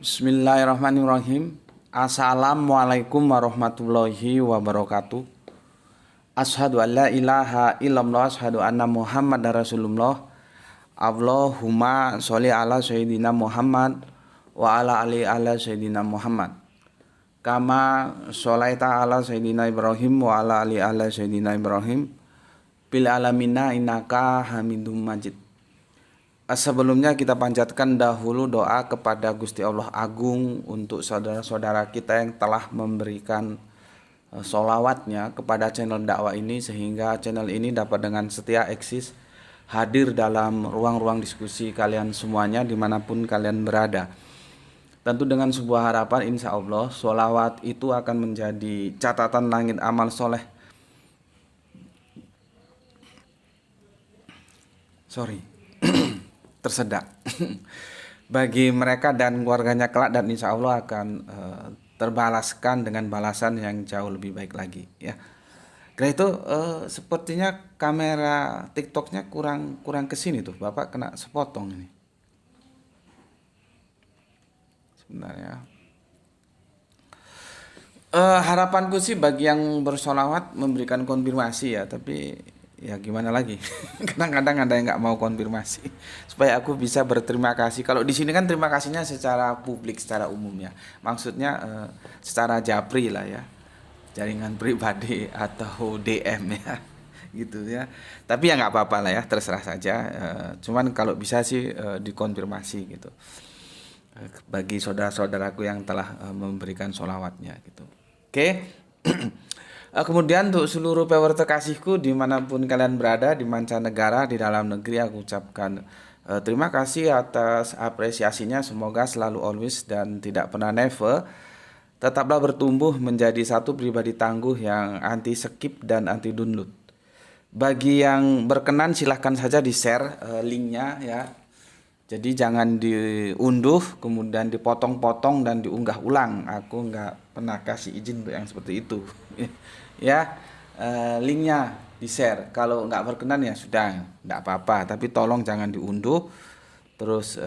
Bismillahirrahmanirrahim. Assalamualaikum warahmatullahi wabarakatuh. Asyhadu an la ilaha illallah, asyhadu anna Muhammadar Rasulullah. Allahumma sholli ala sayyidina Muhammad wa ala sayyidina Muhammad. Kama sholaita ala sayyidina Ibrahim wa ala sayyidina Ibrahim bil alamina innaka Hamidum Majid. Sebelumnya kita panjatkan dahulu doa kepada Gusti Allah Agung untuk saudara-saudara kita yang telah memberikan sholawatnya kepada channel dakwah ini, sehingga channel ini dapat dengan setia eksis hadir dalam ruang-ruang diskusi kalian semuanya dimanapun kalian berada. Tentu dengan sebuah harapan, insya Allah sholawat itu akan menjadi catatan langit amal soleh. Tersedak bagi mereka dan keluarganya kelak, dan insya Allah akan terbalaskan dengan balasan yang jauh lebih baik lagi ya. Karena itu sepertinya kamera TikToknya kurang kesini tuh, Bapak kena sepotong ini sebenarnya. Harapanku sih bagi yang bersolawat memberikan konfirmasi ya, tapi ya gimana lagi, kadang-kadang ada yang nggak mau konfirmasi supaya aku bisa berterima kasih. Kalau di sini kan terima kasihnya secara publik, secara umum ya, maksudnya secara japri lah ya, jaringan pribadi atau DM ya gitu ya. Tapi ya nggak apa-apa lah ya, terserah saja. Cuman kalau bisa sih dikonfirmasi gitu bagi saudara-saudaraku yang telah memberikan sholawatnya gitu. Oke. Kemudian untuk seluruh viewer terkasihku dimanapun kalian berada, di mancanegara, di dalam negeri, aku ucapkan terima kasih atas apresiasinya. Semoga selalu always dan tidak pernah never tetaplah bertumbuh menjadi satu pribadi tangguh yang anti skip dan anti download. Bagi yang berkenan silahkan saja di share linknya ya. Jadi jangan diunduh kemudian dipotong-potong dan diunggah ulang. Aku nggak pernah kasih izin untuk yang seperti itu ya. Linknya di share, kalau nggak berkenan ya sudah nggak apa-apa, tapi tolong jangan diunduh terus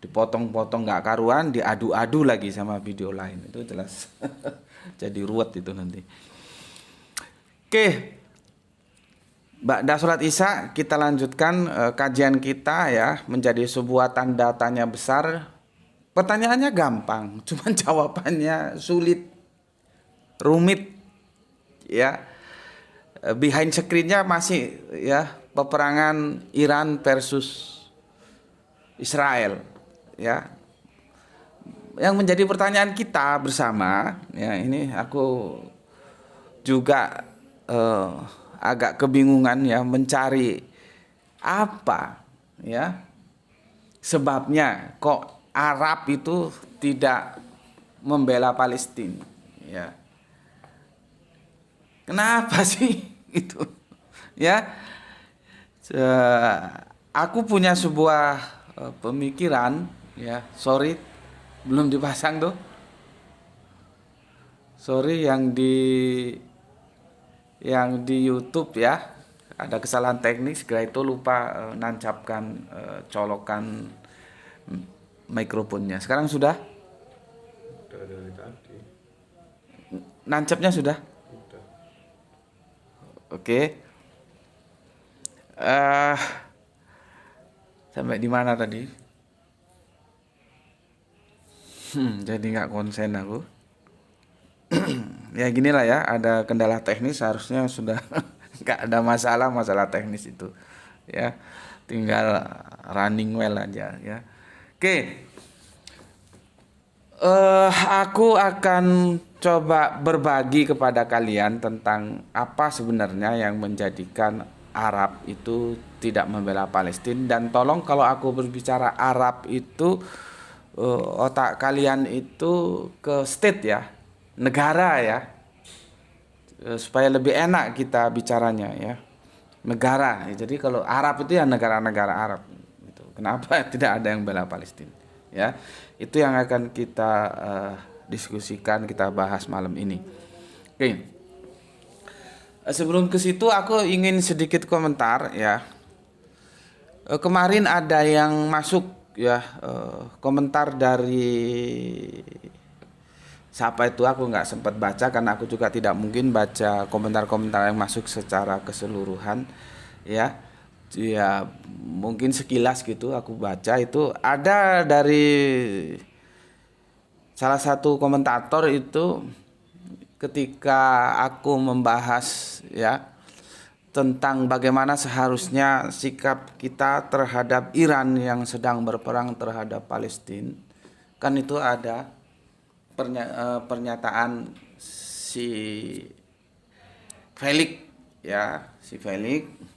dipotong-potong nggak karuan, diadu-adu lagi sama video lain, itu jelas jadi ruwet itu nanti. Oke, ba'da sholat isya kita lanjutkan kajian kita ya, menjadi sebuah tanda tanya besar. Pertanyaannya gampang, cuman jawabannya sulit, rumit ya. Behind screen-nya masih ya peperangan Iran versus Israel ya. Yang menjadi pertanyaan kita bersama ya, ini aku juga agak kebingungan ya, mencari apa ya sebabnya kok Arab itu tidak membela Palestina ya. Kenapa sih itu ya? Aku punya sebuah pemikiran ya. Sorry belum dipasang tuh. Sorry yang di YouTube ya, ada kesalahan teknis, segera itu lupa nancapkan colokan mikrofonnya. Sekarang sudah? Udah dari tadi. Nancapnya sudah? Udah. Oke. Sampai di mana tadi? Jadi nggak konsen aku. Ya gini lah ya, ada kendala teknis, harusnya sudah nggak ada masalah teknis itu ya, tinggal running well aja ya. Oke. Aku akan coba berbagi kepada kalian tentang apa sebenarnya yang menjadikan Arab itu tidak membela Palestina. Dan tolong kalau aku berbicara Arab itu otak kalian itu ke state ya, negara ya, supaya lebih enak kita bicaranya ya, negara. Jadi kalau Arab itu ya negara-negara Arab gitu. Kenapa tidak ada yang bela Palestina ya? Itu yang akan kita diskusikan, kita bahas malam ini. Oke. Sebelum ke situ aku ingin sedikit komentar ya. Kemarin ada yang masuk ya komentar dari siapa itu aku nggak sempat baca karena aku juga tidak mungkin baca komentar-komentar yang masuk secara keseluruhan ya. Ya mungkin sekilas gitu aku baca, itu ada dari salah satu komentator itu ketika aku membahas ya tentang bagaimana seharusnya sikap kita terhadap Iran yang sedang berperang terhadap Palestina. Kan itu ada pernyataan si Felix ya, si Felix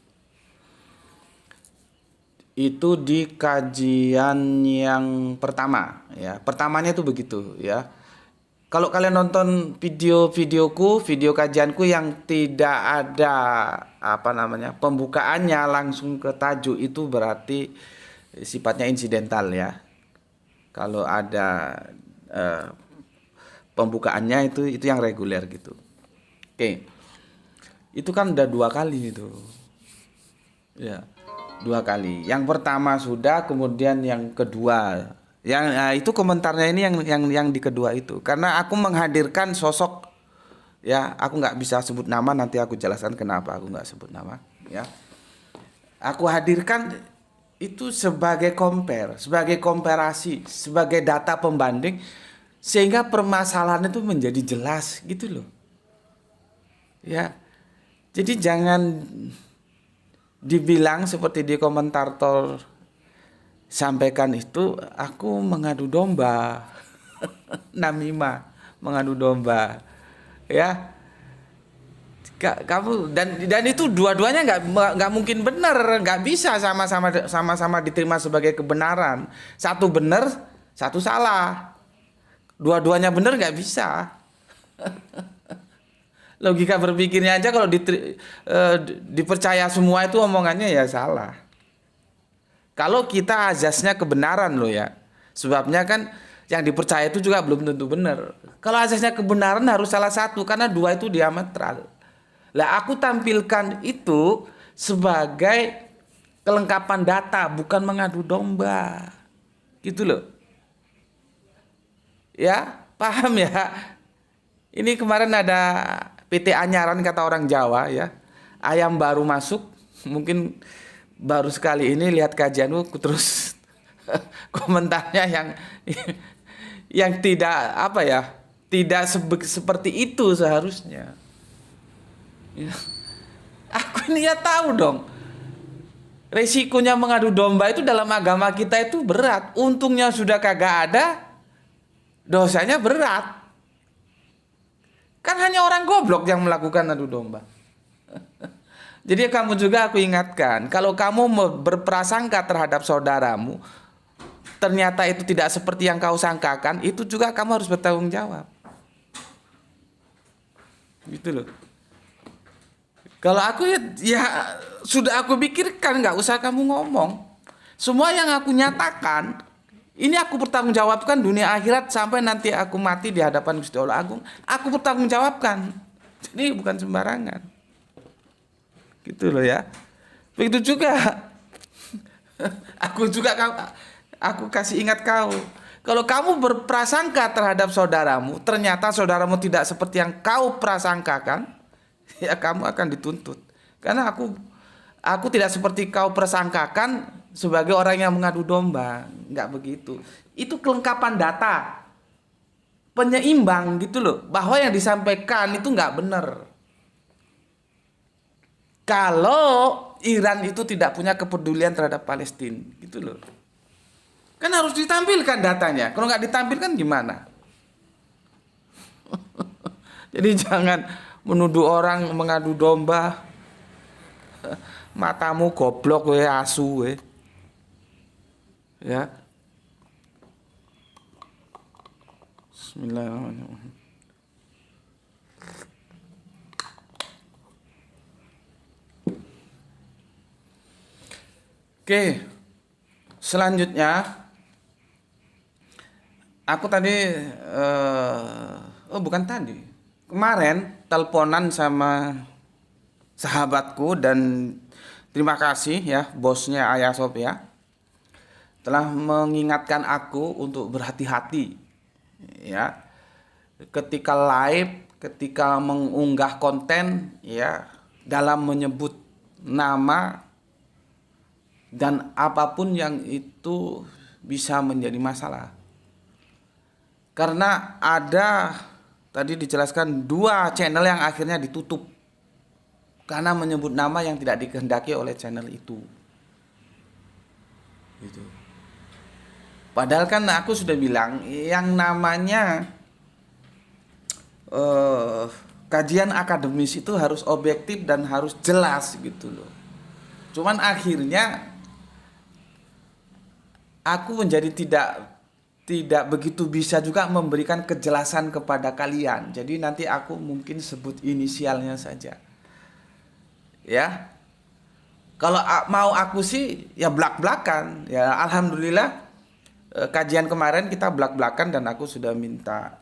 itu di kajian yang pertama ya. Pertamanya itu begitu ya. Kalau kalian nonton video kajianku yang tidak ada pembukaannya langsung ke tajuk, itu berarti sifatnya insidental ya. Kalau ada pembukaannya itu yang reguler gitu. Oke. Itu kan udah 2 kali itu. Ya. 2 kali. Yang pertama sudah, kemudian yang kedua. Itu komentarnya ini yang di kedua itu. Karena aku menghadirkan sosok ya, aku nggak bisa sebut nama, nanti aku jelaskan kenapa aku nggak sebut nama ya. Aku hadirkan itu sebagai sebagai komparasi, sebagai data pembanding sehingga permasalahan itu menjadi jelas gitu loh. Ya. Jadi jangan dibilang seperti di komentator sampaikan itu aku mengadu domba. Namimah, mengadu domba. Ya. Kamu dan itu dua-duanya nggak mungkin benar, nggak bisa sama-sama diterima sebagai kebenaran. Satu benar, satu salah. Dua-duanya benar nggak bisa. Logika berpikirnya aja kalau dipercaya semua itu omongannya ya salah. Kalau kita azasnya kebenaran loh ya. Sebabnya kan yang dipercaya itu juga belum tentu benar. Kalau azasnya kebenaran harus salah satu, karena 2 itu diametral. Lah aku tampilkan itu sebagai kelengkapan data, bukan mengadu domba. Gitu loh. Ya, paham ya? Ini kemarin ada PT Anyaran kata orang Jawa ya. Ayam baru masuk, mungkin baru sekali ini lihat kajianku, terus komentarnya yang tidak tidak seperti itu seharusnya. Ya. Aku ini ya tahu dong. Resikonya mengadu domba itu dalam agama kita itu berat. Untungnya sudah kagak ada, dosanya berat. Kan hanya orang goblok yang melakukan adu domba. Jadi kamu juga aku ingatkan, kalau kamu berprasangka terhadap saudaramu, ternyata itu tidak seperti yang kau sangkakan, itu juga kamu harus bertanggung jawab. Gitu loh. Kalau aku ya sudah aku pikirkan, nggak usah kamu ngomong. Semua yang aku nyatakan, ini aku bertanggung jawabkan dunia akhirat sampai nanti aku mati di hadapan Gusti Allah Agung. Aku bertanggung jawabkan. Jadi bukan sembarangan. Gitu loh ya. Begitu juga. Aku kasih ingat kau. Kalau kamu berprasangka terhadap saudaramu, ternyata saudaramu tidak seperti yang kau prasangkakan, ya kamu akan dituntut. Karena aku tidak seperti kau persangkakan sebagai orang yang mengadu domba. Enggak begitu. Itu kelengkapan data. Penyeimbang gitu loh. Bahwa yang disampaikan itu enggak benar. Kalau Iran itu tidak punya kepedulian terhadap Palestina. Gitu loh. Kan harus ditampilkan datanya. Kalau enggak ditampilkan gimana? Jadi jangan menuduh orang mengadu domba. Matamu goblok we, asu we. Ya. Bismillahirrahmanirrahim. Oke. Selanjutnya aku tadi bukan tadi. Kemarin teleponan sama sahabatku dan terima kasih ya bosnya Ayah Sophia. telah mengingatkan aku untuk berhati-hati ya ketika live, ketika mengunggah konten ya dalam menyebut nama dan apapun yang itu bisa menjadi masalah. Karena ada tadi dijelaskan 2 channel yang akhirnya ditutup karena menyebut nama yang tidak dikehendaki oleh channel itu. Gitu. Padahal kan aku sudah bilang yang namanya kajian akademis itu harus objektif dan harus jelas gitu loh. Cuman akhirnya aku menjadi tidak begitu bisa juga memberikan kejelasan kepada kalian. Jadi nanti aku mungkin sebut inisialnya saja. Ya. Kalau mau aku sih ya blak-blakan. Ya alhamdulillah kajian kemarin kita blak-blakan dan aku sudah minta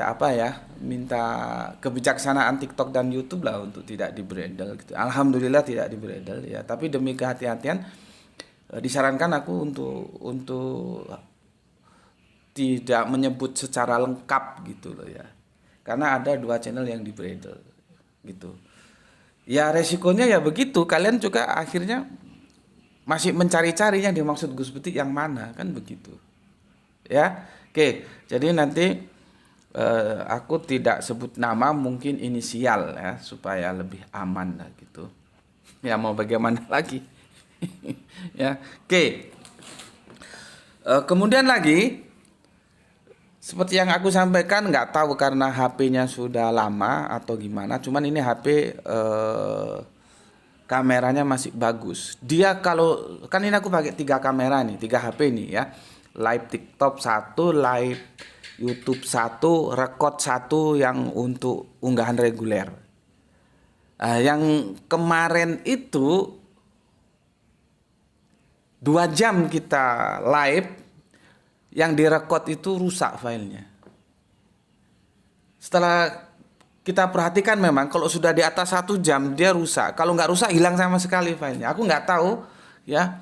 apa ya? Minta kebijaksanaan TikTok dan YouTube lah untuk tidak dibredel gitu. Alhamdulillah tidak dibredel ya. Tapi demi kehati-hatian disarankan aku untuk tidak menyebut secara lengkap gitu loh ya. Karena ada 2 channel yang dibredel gitu. Ya resikonya ya begitu. Kalian juga akhirnya masih mencari-cari yang dimaksud Gus Betik yang mana kan begitu ya. Oke, jadi nanti aku tidak sebut nama, mungkin inisial ya supaya lebih aman lah gitu ya, mau bagaimana lagi. Ya oke. Kemudian lagi seperti yang aku sampaikan, nggak tahu karena HP-nya sudah lama atau gimana, cuman ini HP kameranya masih bagus. Dia kalau kan ini aku pakai 3 kamera nih, 3 HP nih ya. Live TikTok 1, live YouTube 1, record 1 yang untuk unggahan reguler. Yang kemarin itu 2 jam kita live, yang direkod itu rusak filenya. Setelah kita perhatikan memang kalau sudah di atas 1 jam dia rusak. Kalau nggak rusak hilang sama sekali filenya. Aku nggak tahu ya.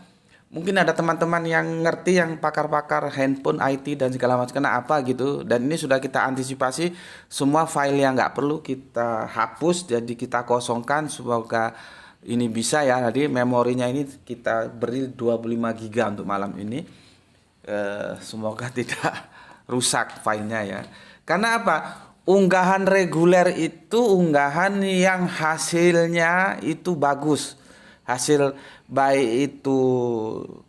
Mungkin ada teman-teman yang ngerti, yang pakar-pakar handphone, IT dan segala macam apa gitu. Dan ini sudah kita antisipasi, semua file yang nggak perlu kita hapus, jadi kita kosongkan. Semoga ini bisa ya. Jadi memorinya ini kita beri 25 GB untuk malam ini. Semoga tidak rusak filenya ya. Karena apa? Unggahan reguler itu unggahan yang hasilnya itu bagus. Hasil baik itu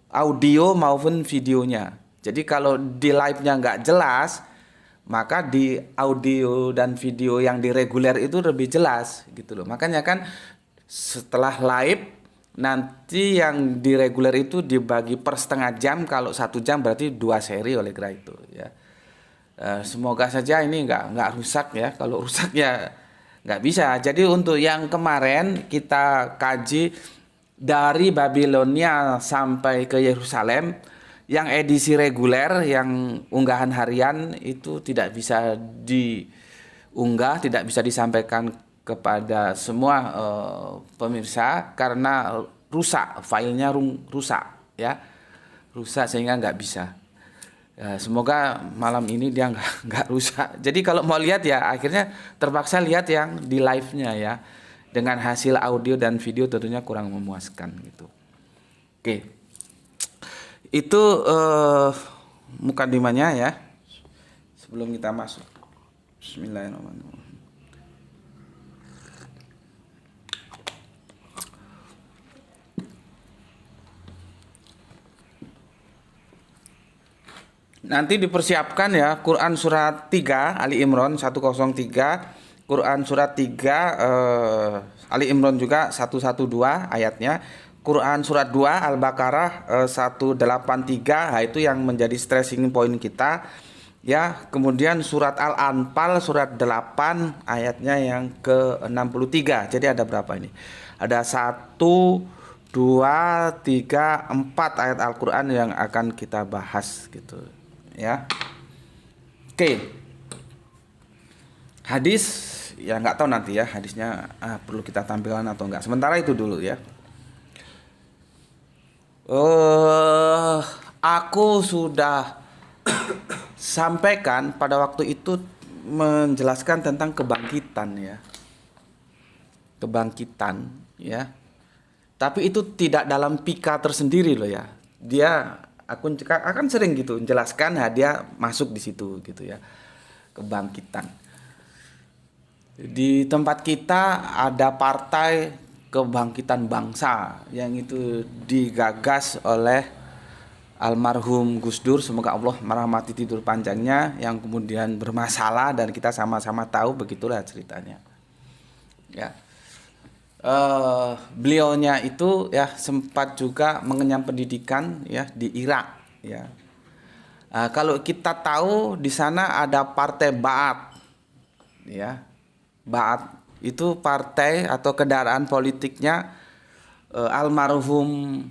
audio maupun videonya. Jadi kalau di live-nya nggak jelas, maka di audio dan video yang di reguler itu lebih jelas gitu loh. Makanya kan setelah live nanti yang di reguler itu dibagi per setengah jam. Kalau 1 jam berarti 2 seri oleh karena itu ya. Semoga saja ini nggak rusak ya. Kalau rusak ya nggak bisa. Jadi untuk yang kemarin kita kaji dari Babilonia sampai ke Yerusalem, yang edisi reguler, yang unggahan harian itu tidak bisa diunggah, tidak bisa disampaikan kepada semua pemirsa karena rusak, filenya rusak ya, rusak sehingga nggak bisa. Ya, semoga malam ini dia nggak rusak. Jadi kalau mau lihat ya akhirnya terpaksa lihat yang di live-nya ya. Dengan hasil audio dan video tentunya kurang memuaskan gitu. Oke. Itu mukadimahnya ya. Sebelum kita masuk. Bismillahirrahmanirrahim. Nanti dipersiapkan ya Quran surat 3 Ali Imran 103, Quran surat 3 Ali Imran juga 112 ayatnya, Quran surat 2 Al-Baqarah 183, nah itu yang menjadi stressing point kita ya. Kemudian surat Al-Anfal surat 8 ayatnya yang ke-63. Jadi ada berapa ini? Ada 1 2 3 4 ayat Al-Qur'an yang akan kita bahas gitu ya. Oke. Hadis ya nggak tahu nanti ya hadisnya perlu kita tampilkan atau enggak. Sementara itu dulu ya. aku sudah sampaikan pada waktu itu menjelaskan tentang kebangkitan ya. Kebangkitan ya. Tapi itu tidak dalam pika tersendiri loh ya. Dia akan sering gitu menjelaskan, nah dia masuk di situ gitu ya. Kebangkitan. Di tempat kita ada Partai Kebangkitan Bangsa yang itu digagas oleh almarhum Gus Dur, semoga Allah merahmati tidur panjangnya, yang kemudian bermasalah dan kita sama-sama tahu begitulah ceritanya. Ya, beliaunya itu ya sempat juga mengenyam pendidikan ya di Irak. Ya, kalau kita tahu di sana ada Partai Ba'ath, ya, Ba'ath itu partai atau kendaraan politiknya almarhum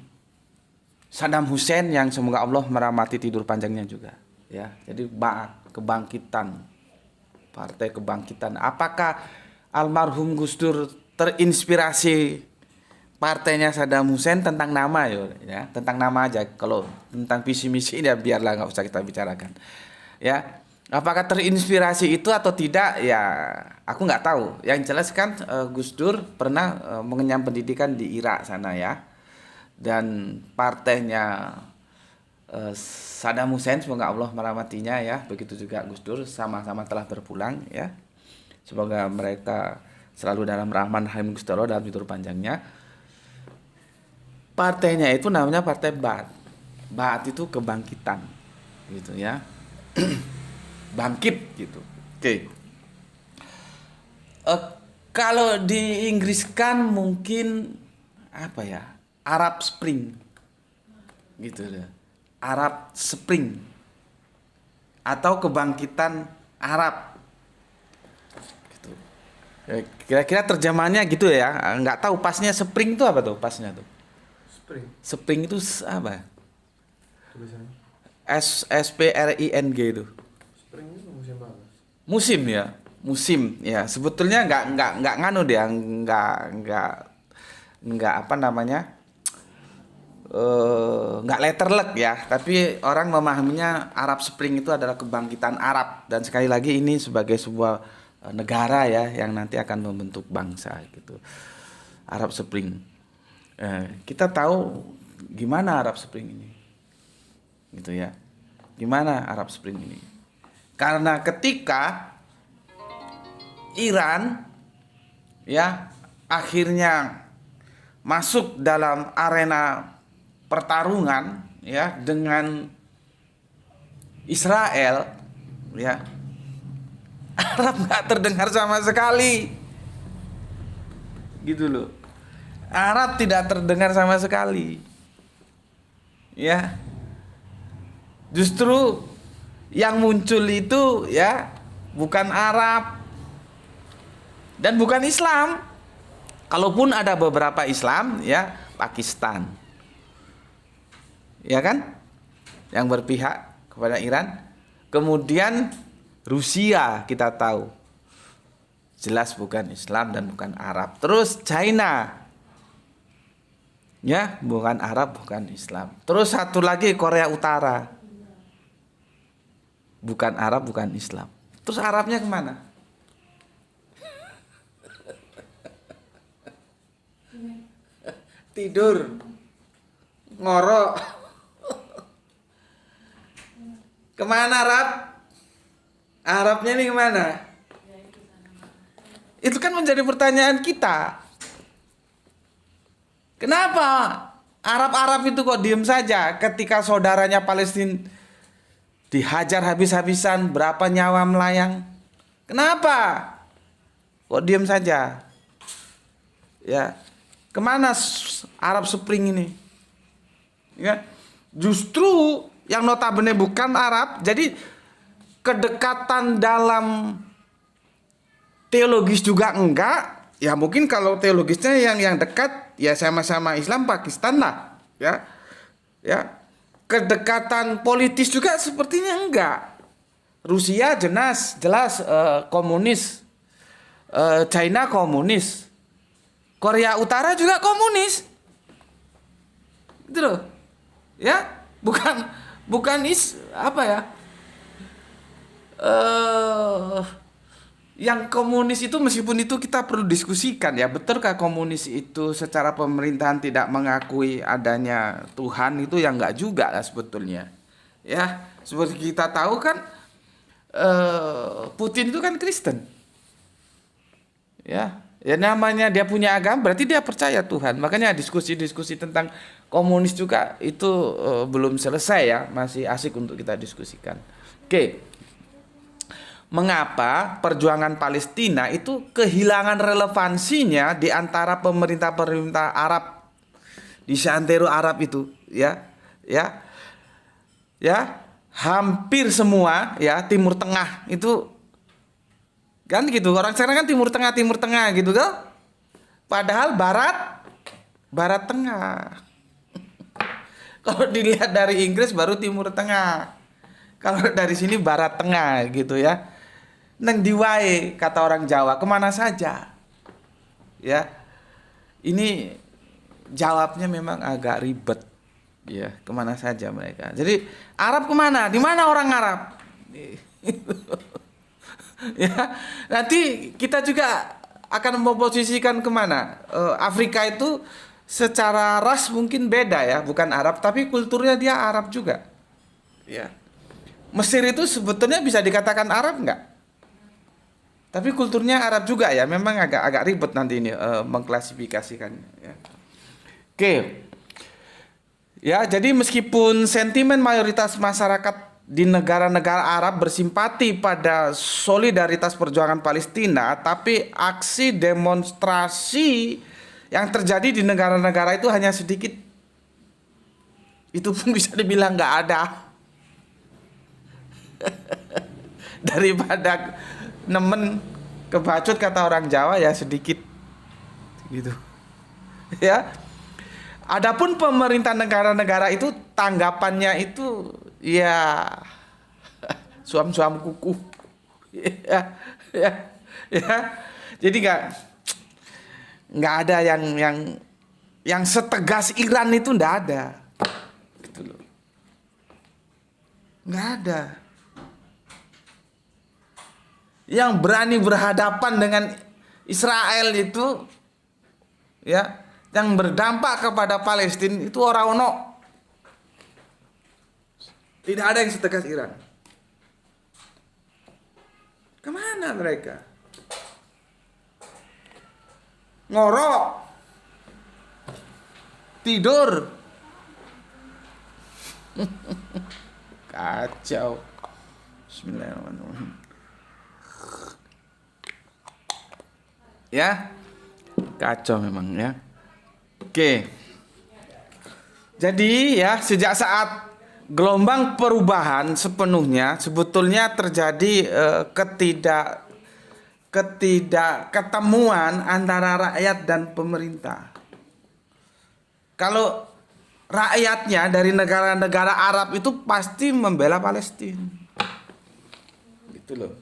Saddam Hussein yang semoga Allah merahmati tidur panjangnya juga ya. Jadi Ba'ath, kebangkitan, Partai Kebangkitan. Apakah almarhum Gus Dur terinspirasi partainya Saddam Hussein? Tentang nama ya, tentang nama aja. Kalau tentang visi misi ya biarlah, nggak usah kita bicarakan ya. Apakah terinspirasi itu atau tidak ya aku nggak tahu. Yang jelas kan Gus Dur pernah mengenyam pendidikan di Irak sana ya. Dan partainya Saddam Hussein, semoga Allah merahmatinya ya, begitu juga Gus Dur, sama-sama telah berpulang ya. Semoga mereka selalu dalam rahman rahim Gusti Allah dalam tidur panjangnya. Partainya itu namanya Partai Ba'ath. Ba'ath itu kebangkitan gitu ya. Bangkit gitu. Oke. Kalau di Inggris kan mungkin apa ya? Arab Spring gitu deh. Arab Spring atau kebangkitan Arab gitu. Kira-kira terjemahannya gitu ya. Nggak tahu pasnya spring itu apa tuh pasnya tuh. Spring itu apa? Tulisannya. SPRING itu. Spring itu musim panas. Musim ya. Musim ya. Sebetulnya nggak nganu dia, nggak apa namanya? Nggak letterlek ya, tapi orang memahaminya Arab Spring itu adalah kebangkitan Arab, dan sekali lagi ini sebagai sebuah negara ya yang nanti akan membentuk bangsa gitu. Arab Spring, kita tahu gimana Arab Spring ini gitu ya, gimana Arab Spring ini, karena ketika Iran ya akhirnya masuk dalam arena pertarungan ya dengan Israel ya, Arab nggak terdengar sama sekali gitu loh. Arab tidak terdengar sama sekali ya. Justru yang muncul itu ya bukan Arab dan bukan Islam. Kalaupun ada beberapa Islam ya, Pakistan ya kan, yang berpihak kepada Iran. Kemudian Rusia kita tahu jelas bukan Islam dan bukan Arab. Terus China ya, bukan Arab bukan Islam. Terus satu lagi Korea Utara, bukan Arab bukan Islam. Terus Arabnya kemana? Tidur, ngorok. Kemana Arab? Arabnya nih kemana? Itu kan menjadi pertanyaan kita. Kenapa Arab-Arab itu kok diem saja ketika saudaranya Palestina dihajar habis-habisan, berapa nyawa melayang? Kenapa kok diem saja? Ya, kemana Arab Spring ini? Ya, justru yang notabene bukan Arab. Jadi kedekatan dalam teologis juga enggak. Ya mungkin kalau teologisnya yang dekat ya sama-sama Islam Pakistan lah. Ya. Ya. Kedekatan politis juga sepertinya enggak. Rusia jelas komunis. China komunis. Korea Utara juga komunis. Gitu loh. Ya, bukan apa ya? Yang komunis itu meskipun itu kita perlu diskusikan ya, betulkah komunis itu secara pemerintahan tidak mengakui adanya Tuhan, itu yang enggak juga lah sebetulnya. Ya, seperti kita tahu kan Putin itu kan Kristen. Ya, namanya dia punya agama berarti dia percaya Tuhan. Makanya diskusi-diskusi tentang komunis juga itu belum selesai ya, masih asik untuk kita diskusikan. Oke. Mengapa perjuangan Palestina itu kehilangan relevansinya di antara pemerintah-pemerintah Arab di seantero Arab itu, ya, hampir semua ya Timur Tengah itu kan gitu, orang sekarang kan Timur Tengah gitu kan, padahal Barat Tengah. Kalau dilihat dari Inggris baru Timur Tengah, kalau dari sini Barat Tengah gitu ya. Neng diwae kata orang Jawa, kemana saja ya. Ini jawabnya memang agak ribet ya, kemana saja mereka. Jadi Arab kemana, di mana orang Arab? Ya, nanti kita juga akan memposisikan kemana. Afrika itu secara ras mungkin beda ya, bukan Arab tapi kulturnya dia Arab juga ya. Mesir itu sebetulnya bisa dikatakan Arab enggak? Tapi kulturnya Arab juga ya, memang agak ribet nanti ini mengklasifikasikannya. Ya. Oke, ya jadi meskipun sentimen mayoritas masyarakat di negara-negara Arab bersimpati pada solidaritas perjuangan Palestina, tapi aksi demonstrasi yang terjadi di negara-negara itu hanya sedikit. Itu pun bisa dibilang nggak ada. Daripada nemen kebacut kata orang Jawa ya sedikit gitu ya. Adapun pemerintah negara-negara itu tanggapannya itu ya suam-suam kuku ya. Jadi nggak ada yang setegas Iran itu nggak ada gitu loh, nggak ada yang berani berhadapan dengan Israel itu ya, yang berdampak kepada Palestina itu orang ono. Tidak ada yang setegas Iran. Kemana mereka? Ngorok, tidur, kacau. Bismillahirrahmanirrahim. Ya, kacau memang ya. Oke. Jadi ya sejak saat gelombang perubahan sepenuhnya sebetulnya terjadi ketidakketemuan antara rakyat dan pemerintah. Kalau rakyatnya dari negara-negara Arab itu pasti membela Palestina. Gitu loh.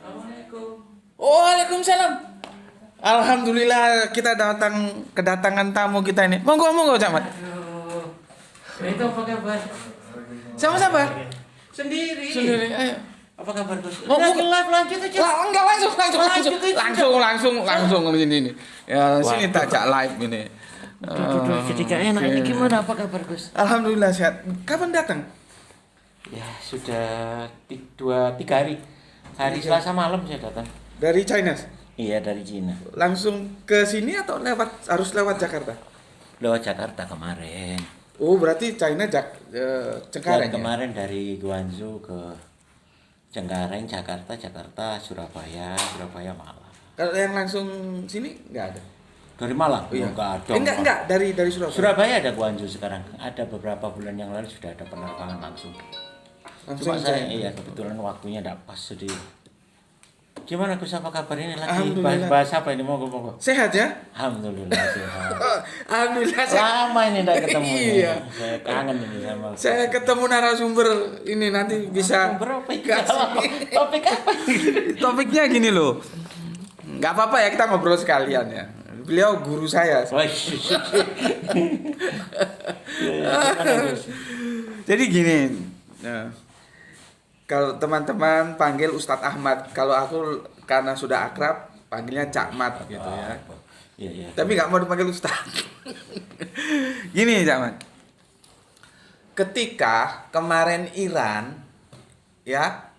Assalamualaikum. Waalaikumsalam. Alhamdulillah kita kedatangan tamu kita ini. Monggo Camat. Itu apa kabar? Sama siapa? Sendiri. Ayo. Apa kabar Gus? Mau live lanjut aja. Enggak langsung ini. Ya, sini tajak live ini. Duh, jadi gak enak. Ini gimana, apa kabar Gus? Alhamdulillah sehat. Kapan datang? Ya sudah 3 hari. Hari Selasa malam saya datang. Dari China. Iya, dari Cina. Langsung ke sini atau harus lewat Jakarta? Lewat Jakarta kemarin. Oh, berarti China Cengkareng. Kemarin dari Guangzhou ke Cengkareng, Jakarta, Surabaya, Malang. Kalau yang langsung sini nggak ada. Dari Malang? Oh, iya. Enggak, dari Surabaya. Surabaya ada Guangzhou sekarang. Ada beberapa bulan yang lalu sudah ada penerbangan langsung. Cuma saya kebetulan waktunya tidak pas sedih. Gimana Gus, apa kabar ini lagi? Bahas apa ini? Monggo. Sehat ya? Alhamdulillah sehat. Alhamdulillah sehat. Lama ini tidak ketemu. Iya. Saya kangen ini sama. Saya ketemu narasumber ini nanti bisa. Topik apa? Topiknya gini loh. Nggak apa-apa ya, kita ngobrol sekalian ya. Beliau guru saya. Jadi gini, Nah, kalau teman-teman panggil Ustadz Ahmad, kalau aku karena sudah akrab panggilnya Cak Mat gitu ya. Iya, iya. Tapi nggak mau dipanggil Ustadz. Gini Cak Mat. Ketika kemarin Iran ya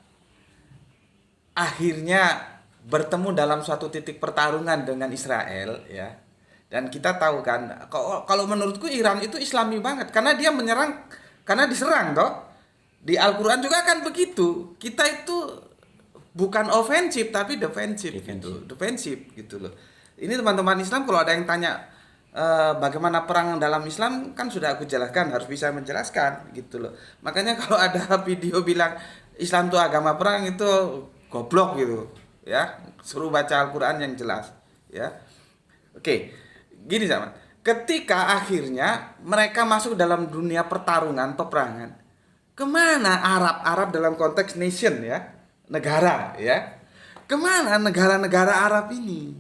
akhirnya bertemu dalam suatu titik pertarungan dengan Israel ya. Dan kita tahu kan, kalau menurutku Iran itu Islami banget karena dia menyerang karena diserang toh. Di Al-Qur'an juga kan begitu. Kita itu bukan ofensif tapi defensif gitu. Defensif gitu loh. Ini teman-teman Islam kalau ada yang tanya bagaimana perang dalam Islam kan sudah aku jelaskan, harus bisa menjelaskan gitu loh. Makanya kalau ada video bilang Islam itu agama perang itu goblok gitu ya. Suruh baca Al-Qur'an yang jelas ya. Oke. Gini sama. Ketika akhirnya mereka masuk dalam dunia pertarungan, peperangan. Kemana Arab dalam konteks nation ya, negara ya. Kemana negara-negara Arab ini?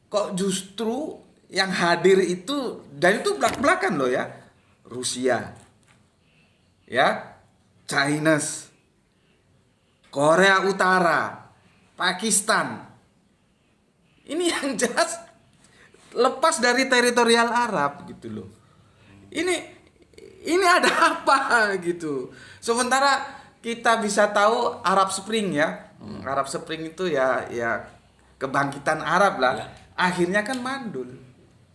Kok justru yang hadir itu, dan itu belak-belakan loh ya. Rusia, ya, China, Korea Utara, Pakistan. Ini yang jelas lepas dari teritorial Arab gitu loh. Ini ada apa gitu. Sementara kita bisa tahu Arab Spring ya. Arab Spring itu ya kebangkitan Arab lah. Ya. Akhirnya kan mandul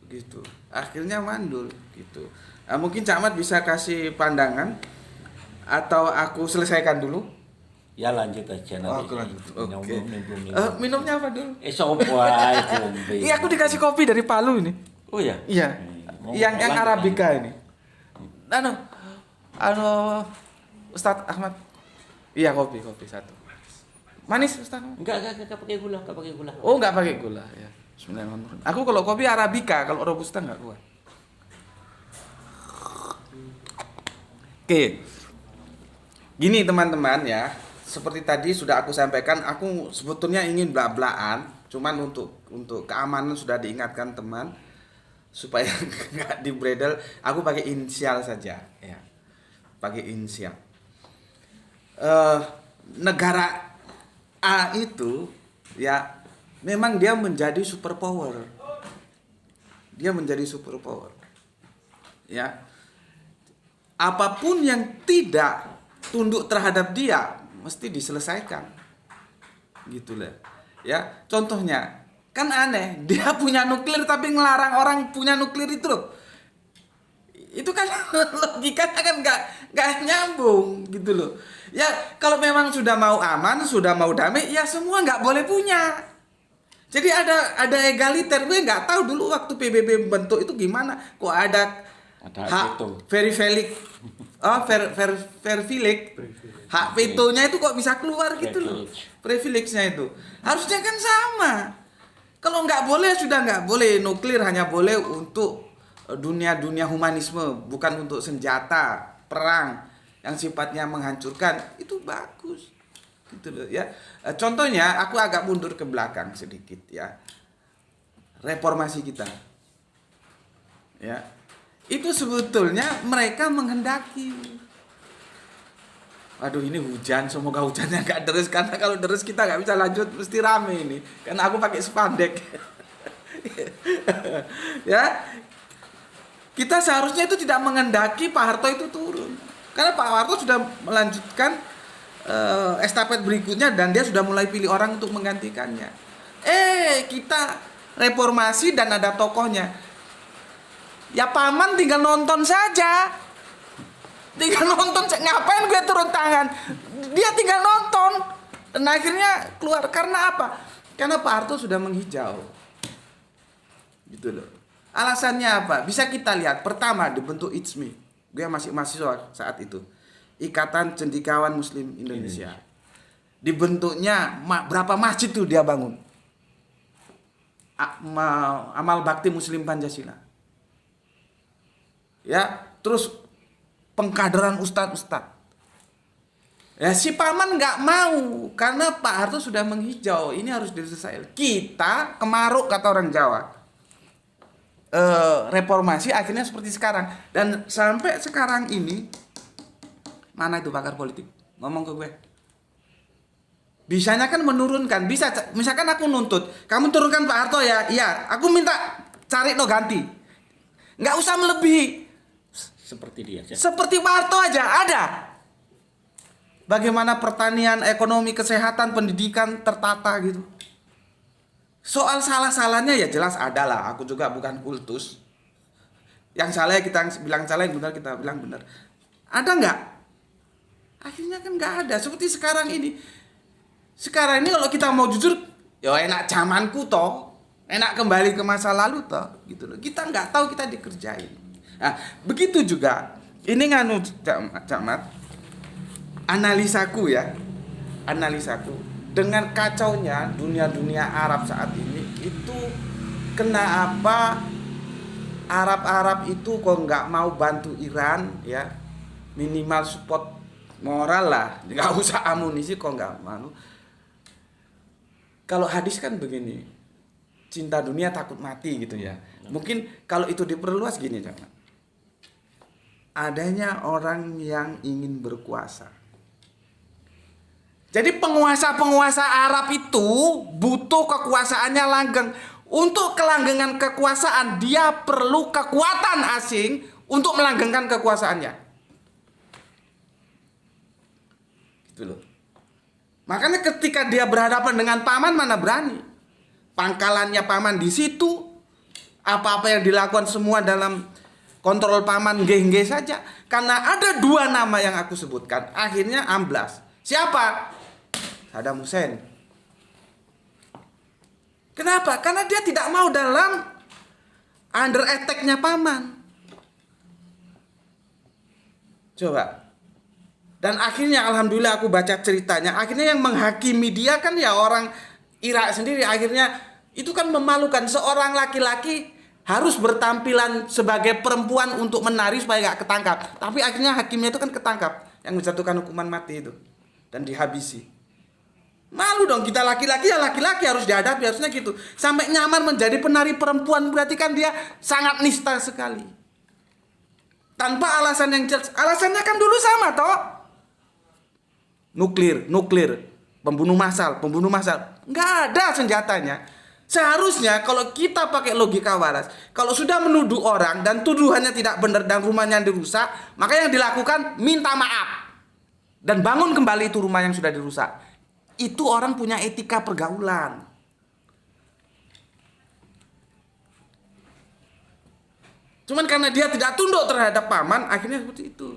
gitu. Akhirnya mandul gitu. Nah, mungkin Cak Mat bisa kasih pandangan atau aku selesaikan dulu. Ya lanjut aja nanti. Aku lanjut. Oke. Minum. Minumnya apa dulu? Sopo ae kombe. Iya, aku dikasih kopi dari Palu ini. Oh ya? Iya. Yang Arabica ini. Anu Ustadz Ahmad. Iya, kopi satu. Manis Ustadz Ahmad? Enggak pakai gula, enggak pakai gula. Oh, enggak pakai gula ya. Bismillahirrahmanirrahim. Aku kalau kopi Arabica, kalau Robusta enggak kuat. Oke. Gini teman-teman ya. Seperti tadi sudah aku sampaikan, aku sebetulnya ingin bla-blaan, cuman untuk keamanan sudah diingatkan teman supaya nggak dibredel, aku pakai inisial saja ya. Pakai inisial. Negara A itu ya memang dia menjadi superpower. Dia menjadi superpower. Ya. Apapun yang tidak tunduk terhadap dia mesti diselesaikan. Gitu lah. Ya, contohnya kan aneh, dia punya nuklir tapi ngelarang orang punya nuklir itu loh. Itu kan logikanya kan nggak nyambung gitu loh. Ya kalau memang sudah mau aman, sudah mau damai, ya semua nggak boleh punya. Jadi ada egaliter. Gue nggak tahu dulu waktu PBB bentuk itu gimana. Kok ada hak verifilik. Hak vetonya itu kok bisa keluar gitu loh. Privilege-nya itu. Harusnya kan sama. Kalau nggak boleh sudah nggak boleh. Nuklir hanya boleh untuk dunia humanisme, bukan untuk senjata perang yang sifatnya menghancurkan. Itu bagus. Gitu loh ya. Contohnya aku agak mundur ke belakang sedikit ya. Reformasi kita. Ya. Itu sebetulnya mereka menghendaki. Aduh ini hujan, semoga hujannya gak deres karena kalau deres kita gak bisa lanjut, mesti rame ini. Karena aku pakai spandek. Ya, kita seharusnya itu tidak menghendaki Pak Harto itu turun. Karena Pak Harto sudah melanjutkan estafet berikutnya dan dia sudah mulai pilih orang untuk menggantikannya. Kita reformasi dan ada tokohnya. Ya paman tinggal nonton saja. Tinggal nonton, ngapain gue turun tangan? Dia tinggal nonton. Dan akhirnya keluar. Karena apa? Karena Pak Harto sudah menghijau. Gitu loh. Alasannya apa? Bisa kita lihat. Pertama dibentuk ICMI. Gue masih mahasiswa saat itu. Ikatan Cendekiawan Muslim Indonesia. Dibentuknya berapa masjid tuh dia bangun? Amal Bakti Muslim Pancasila. Ya, terus pengkaderan ustadz. Ya si paman nggak mau karena Pak Harto sudah menghijau. Ini harus diselesaikan. Kita kemaruk kata orang Jawa. Reformasi akhirnya seperti sekarang dan sampai sekarang ini Mana itu pakar politik? Ngomong ke gue. Bisanya kan menurunkan. Bisa, misalkan aku nuntut, kamu turunkan Pak Harto ya. Iya, aku minta cari no ganti. Nggak usah melebihi. Seperti dia aja. Seperti Pak Harto aja ada. Bagaimana pertanian, ekonomi, kesehatan, pendidikan tertata gitu. Soal salah-salahnya ya jelas ada lah. Aku juga bukan kultus. Yang salah ya kita bilang salah, yang benar kita bilang benar. Ada nggak? Akhirnya kan nggak ada. Seperti sekarang ini. Sekarang ini kalau kita mau jujur, ya enak zamanku toh. Enak kembali ke masa lalu toh. Gitu loh. Kita nggak tahu kita dikerjain. Nah, begitu juga. Ini nganu Camat. Analisaku ya. Analisaku. Dengan kacaunya dunia Arab saat ini, itu kenapa Arab itu kok nggak mau bantu Iran ya, minimal support moral lah, nggak usah amunisi kok nggak mau. Kalau hadis kan begini, cinta dunia takut mati gitu ya. Mungkin kalau itu diperluas gini jangan. Adanya orang yang ingin berkuasa. Jadi penguasa-penguasa Arab itu butuh kekuasaannya langgeng. Untuk kelanggengan kekuasaan dia perlu kekuatan asing untuk melanggengkan kekuasaannya. Gitu loh. Makanya ketika dia berhadapan dengan paman mana berani. Pangkalannya paman di situ. Apa-apa yang dilakukan semua dalam kontrol paman geng-geng saja. Karena ada dua nama yang aku sebutkan. Akhirnya amblas. Siapa? Saddam Hussein. Kenapa? Karena dia tidak mau dalam under attack-nya paman. Coba. Dan akhirnya alhamdulillah aku baca ceritanya. Akhirnya yang menghakimi dia kan ya orang Irak sendiri. Akhirnya itu kan memalukan. Seorang laki-laki harus bertampilan sebagai perempuan untuk menari supaya gak ketangkap. Tapi akhirnya hakimnya itu kan ketangkap. Yang menjatuhkan hukuman mati itu. Dan dihabisi. Malu dong, kita laki-laki ya laki-laki harus dihadapi, harusnya gitu. Sampai nyamar menjadi penari perempuan berarti kan dia sangat nista sekali. Tanpa alasan yang jelas. Alasannya kan dulu sama toh. Nuklir, pembunuh massal. Nggak ada senjatanya. Seharusnya kalau kita pakai logika waras, kalau sudah menuduh orang dan tuduhannya tidak benar dan rumahnya dirusak, maka yang dilakukan minta maaf. Dan bangun kembali itu rumah yang sudah dirusak. Itu orang punya etika pergaulan. Cuman karena dia tidak tunduk terhadap paman, akhirnya seperti itu.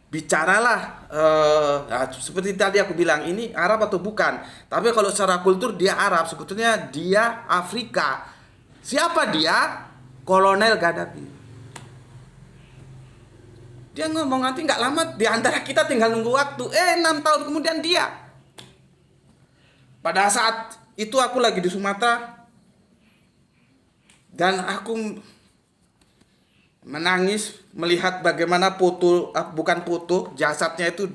Bicaralah, seperti tadi aku bilang, ini Arab atau bukan. Tapi kalau secara kultur dia Arab, sebetulnya dia Afrika. Siapa dia? Kolonel Gaddafi. Dia ngomong nanti nggak lama di antara kita tinggal nunggu waktu. 6 tahun kemudian dia. Pada saat itu aku lagi di Sumatera. Dan aku menangis melihat bagaimana jasadnya itu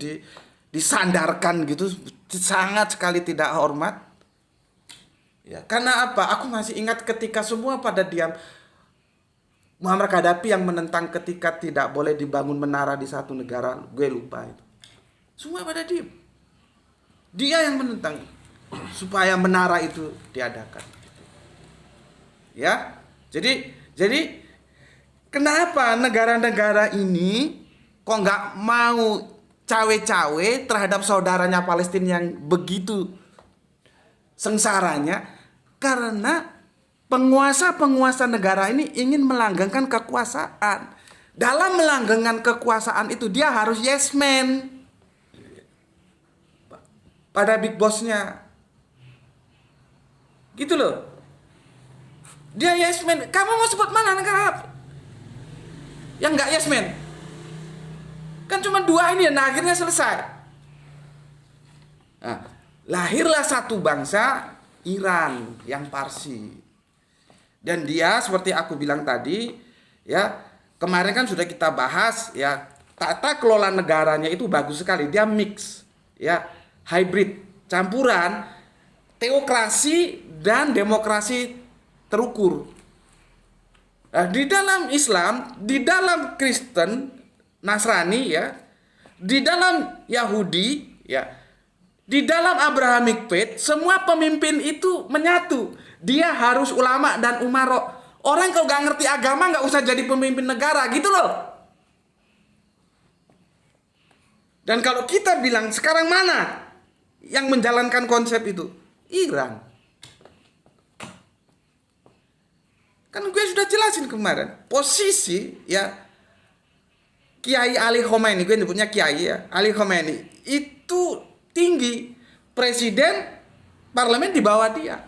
disandarkan gitu. Sangat sekali tidak hormat. Ya, karena apa? Aku masih ingat ketika semua pada diam. Muammar Gaddafi yang menentang ketika tidak boleh dibangun menara di satu negara, gue lupa itu. Semua pada diam. Dia yang menentang supaya menara itu diadakan. Ya, jadi kenapa negara-negara ini kok nggak mau cawe-cawe terhadap saudaranya Palestina yang begitu sengsaranya? Karena penguasa-penguasa negara ini ingin melanggengkan kekuasaan. Dalam melanggengkan kekuasaan itu dia harus yes man pada big bossnya. Gitu loh. Dia yes man. Kamu mau sebut mana negara Arab yang nggak yes man? Kan cuma dua ini, nah akhirnya selesai. Nah, lahirlah satu bangsa, Iran yang Parsi. Dan dia seperti aku bilang tadi, ya kemarin kan sudah kita bahas, ya tata kelola negaranya itu bagus sekali. Dia mix, ya hybrid, campuran teokrasi dan demokrasi terukur. Nah, di dalam Islam, di dalam Kristen, Nasrani ya, di dalam Yahudi ya, di dalam Abrahamic Faith, semua pemimpin itu menyatu. Dia harus ulama dan umaro. Orang kalau gak ngerti agama gak usah jadi pemimpin negara gitu loh. Dan kalau kita bilang sekarang mana yang menjalankan konsep itu? Iran. Kan gue sudah jelasin kemarin. Posisi ya Kiai Ali Khomeini, gue nyebutnya Kiai ya, Ali Khomeini itu tinggi. Presiden, parlemen di bawah dia.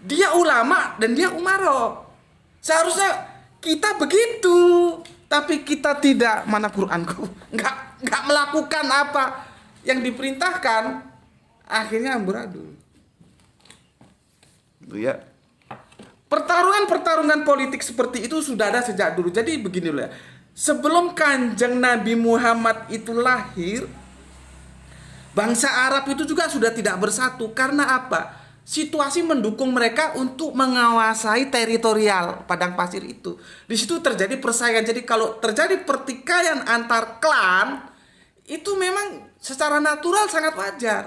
Dia ulama dan dia umaro. Seharusnya kita begitu, tapi kita tidak. Mana Quranku? Nggak melakukan apa yang diperintahkan, akhirnya amburadul. Itu ya. Pertarungan politik seperti itu sudah ada sejak dulu. Jadi begini loh ya. Sebelum Kanjeng Nabi Muhammad itu lahir, bangsa Arab itu juga sudah tidak bersatu. Karena apa? Situasi mendukung mereka untuk menguasai teritorial padang pasir itu. Di situ terjadi persaingan. Jadi kalau terjadi pertikaian antar klan, itu memang secara natural sangat wajar.